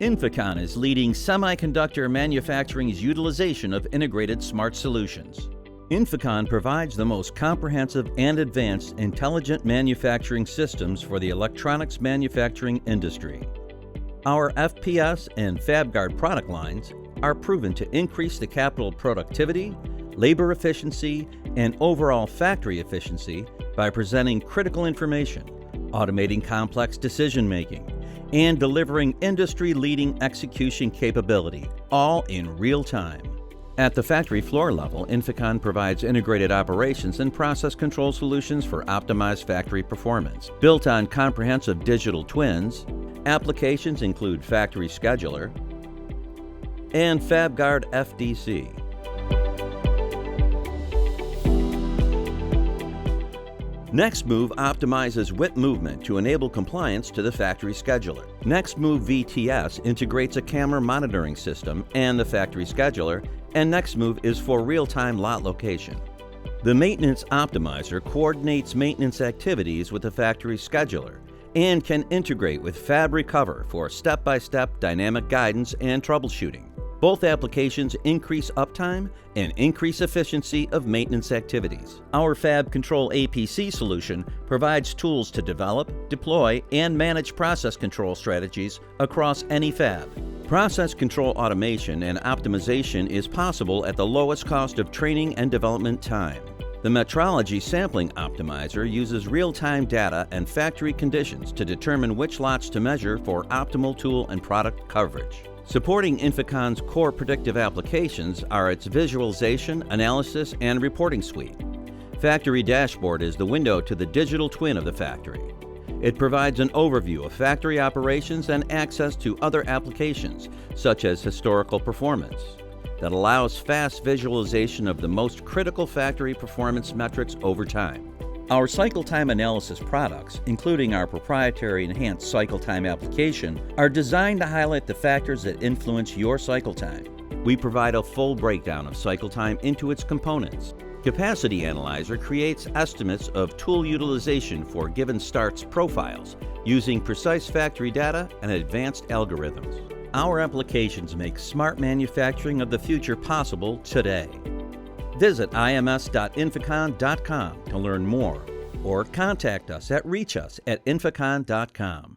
INFICON is leading semiconductor manufacturing's utilization of integrated smart solutions. INFICON provides the most comprehensive and advanced intelligent manufacturing systems for the electronics manufacturing industry. Our FPS and FabGuard product lines are proven to increase the capital productivity, labor efficiency, and overall factory efficiency by presenting critical information, automating complex decision-making, and delivering industry-leading execution capability, all in real time. At the factory floor level, INFICON provides integrated operations and process control solutions for optimized factory performance. Built on comprehensive digital twins, applications include Factory Scheduler and FabGuard FDC. NextMove optimizes WIP movement to enable compliance to the factory scheduler. NextMove VTS integrates a camera monitoring system and the factory scheduler, and NextMove is for real-time lot location. The Maintenance Optimizer coordinates maintenance activities with the factory scheduler and can integrate with Fab Recover for step-by-step dynamic guidance and troubleshooting. Both applications increase uptime and increase efficiency of maintenance activities. Our Fab Control APC solution provides tools to develop, deploy, and manage process control strategies across any fab. Process control automation and optimization is possible at the lowest cost of training and development time. The Metrology Sampling Optimizer uses real-time data and factory conditions to determine which lots to measure for optimal tool and product coverage. Supporting INFICON's core predictive applications are its visualization, analysis, and reporting suite. Factory Dashboard is the window to the digital twin of the factory. It provides an overview of factory operations and access to other applications, such as historical performance, that allows fast visualization of the most critical factory performance metrics over time. Our cycle time analysis products, including our proprietary enhanced cycle time application, are designed to highlight the factors that influence your cycle time. We provide a full breakdown of cycle time into its components. Capacity Analyzer creates estimates of tool utilization for given starts profiles using precise factory data and advanced algorithms. Our applications make smart manufacturing of the future possible today. Visit ims.inficon.com to learn more or contact us at reachus@inficon.com.